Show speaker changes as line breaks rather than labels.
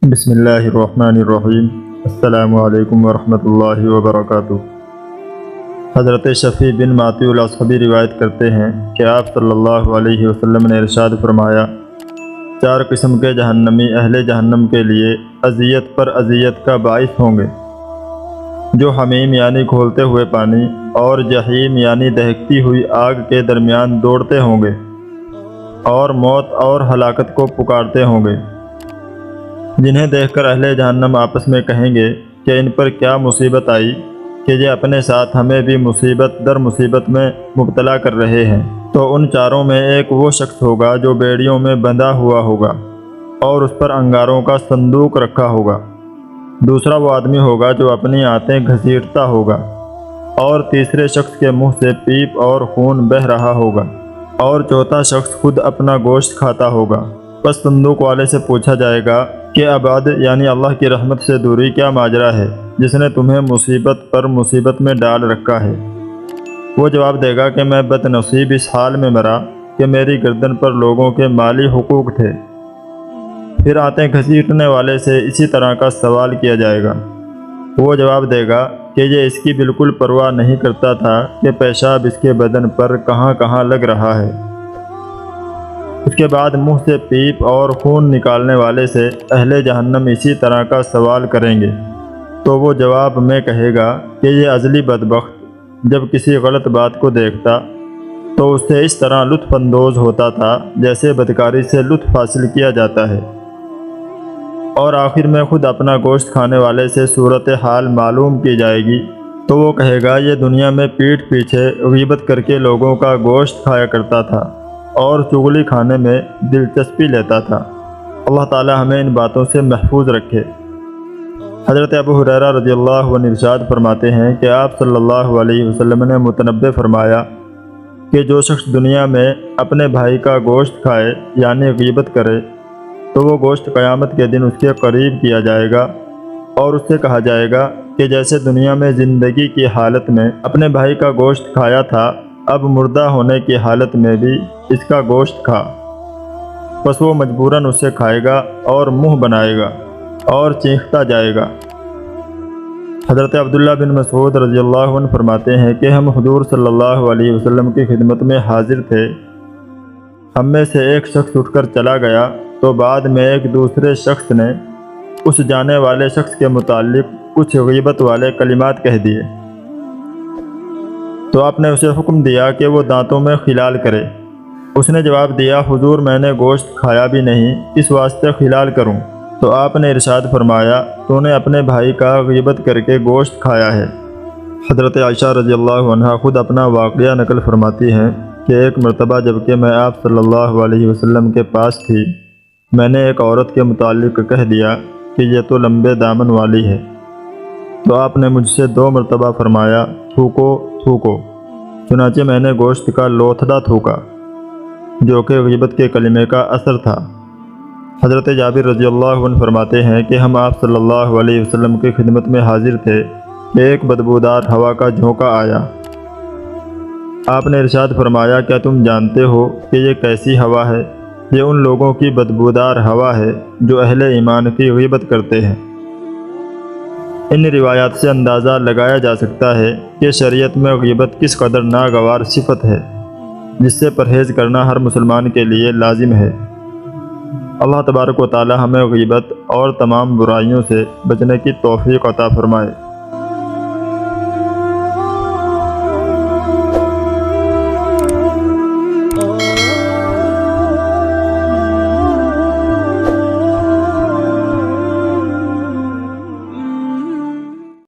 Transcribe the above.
بسم اللہ الرحمن الرحیم۔ السلام علیکم ورحمۃ اللہ وبرکاتہ۔ حضرت شفیع بن معطی العصبی روایت کرتے ہیں کہ آپ صلی اللہ علیہ وسلم نے ارشاد فرمایا، 4 قسم کے جہنمی اہل جہنم کے لیے اذیت پر اذیت کا باعث ہوں گے، جو حمیم یعنی کھولتے ہوئے پانی اور جحیم یعنی دہکتی ہوئی آگ کے درمیان دوڑتے ہوں گے اور موت اور ہلاکت کو پکارتے ہوں گے، جنہیں دیکھ کر اہل جہنم آپس میں کہیں گے کہ ان پر کیا مصیبت آئی کہ یہ اپنے ساتھ ہمیں بھی مصیبت در مصیبت میں مبتلا کر رہے ہیں۔ تو ان 4 میں ایک وہ شخص ہوگا جو بیڑیوں میں بندھا ہوا ہوگا اور اس پر انگاروں کا صندوق رکھا ہوگا، دوسرا وہ آدمی ہوگا جو اپنی آنتیں گھسیٹتا ہوگا، اور تیسرے شخص کے منہ سے پیپ اور خون بہہ رہا ہوگا، اور چوتھا شخص خود اپنا گوشت کھاتا ہوگا۔ پس صندوق والے سے پوچھا جائے گا کہ عباد یعنی اللہ کی رحمت سے دوری کیا ماجرا ہے جس نے تمہیں مصیبت پر مصیبت میں ڈال رکھا ہے؟ وہ جواب دے گا کہ میں بد نصیب اس حال میں مرا کہ میری گردن پر لوگوں کے مالی حقوق تھے۔ پھر آنتیں گھسیٹنے والے سے اسی طرح کا سوال کیا جائے گا۔ وہ جواب دے گا کہ یہ اس کی بالکل پرواہ نہیں کرتا تھا کہ پیشاب اس کے بدن پر کہاں کہاں لگ رہا ہے۔ اس کے بعد منہ سے پیپ اور خون نکالنے والے سے اہل جہنم اسی طرح کا سوال کریں گے، تو وہ جواب میں کہے گا کہ یہ ازلی بدبخت جب کسی غلط بات کو دیکھتا تو اس سے اس طرح لطف اندوز ہوتا تھا جیسے بدکاری سے لطف حاصل کیا جاتا ہے، اور آخر میں خود اپنا گوشت کھانے والے سے صورتحال معلوم کی جائے گی تو وہ کہے گا یہ دنیا میں پیٹھ پیچھے غیبت کر کے لوگوں کا گوشت کھایا کرتا تھا اور چغلی کھانے میں دلچسپی لیتا تھا۔ اللہ تعالی ہمیں ان باتوں سے محفوظ رکھے۔ حضرت ابو ہریرہ رضی اللہ عنہ ارشاد فرماتے ہیں کہ آپ صلی اللہ علیہ وسلم نے متنبہ فرمایا کہ جو شخص دنیا میں اپنے بھائی کا گوشت کھائے یعنی غیبت کرے تو وہ گوشت قیامت کے دن اس کے قریب کیا جائے گا اور اس سے کہا جائے گا کہ جیسے دنیا میں زندگی کی حالت میں اپنے بھائی کا گوشت کھایا تھا، اب مردہ ہونے کی حالت میں بھی اس کا گوشت کھا۔ پس وہ مجبوراً اسے کھائے گا اور منہ بنائے گا اور چیختا جائے گا۔ حضرت عبداللہ بن مسعود رضی اللہ عنہ فرماتے ہیں کہ ہم حضور صلی اللہ علیہ وسلم کی خدمت میں حاضر تھے، ہم میں سے ایک شخص اٹھ کر چلا گیا تو بعد میں ایک دوسرے شخص نے اس جانے والے شخص کے متعلق کچھ غیبت والے کلمات کہہ دیے، تو آپ نے اسے حکم دیا کہ وہ دانتوں میں خلال کرے۔ اس نے جواب دیا، حضور میں نے گوشت کھایا بھی نہیں، اس واسطے خلال کروں؟ تو آپ نے ارشاد فرمایا، تو نے اپنے بھائی کا غیبت کر کے گوشت کھایا ہے۔ حضرت عائشہ رضی اللہ عنہا خود اپنا واقعہ نقل فرماتی ہیں کہ ایک مرتبہ جب کہ میں آپ صلی اللہ علیہ وسلم کے پاس تھی، میں نے ایک عورت کے متعلق کہہ دیا کہ یہ تو لمبے دامن والی ہے، تو آپ نے مجھ سے 2 مرتبہ فرمایا، تھوکو تھوکو۔ چنانچہ میں نے گوشت کا لوتھڑا تھوکا، جو کہ غیبت کے کلمے کا اثر تھا۔ حضرت جابر رضی اللہ عنہ فرماتے ہیں کہ ہم آپ صلی اللہ علیہ وسلم کی خدمت میں حاضر تھے کہ ایک بدبودار ہوا کا جھونکا آیا۔ آپ نے ارشاد فرمایا، کیا تم جانتے ہو کہ یہ کیسی ہوا ہے؟ یہ ان لوگوں کی بدبودار ہوا ہے جو اہل ایمان کی غیبت کرتے ہیں۔ ان روایات سے اندازہ لگایا جا سکتا ہے کہ شریعت میں غیبت کس قدر ناگوار صفت ہے، جس سے پرہیز کرنا ہر مسلمان کے لیے لازم ہے۔ اللہ تبارک و تعالی ہمیں غیبت اور تمام برائیوں سے بچنے کی توفیق عطا فرمائے۔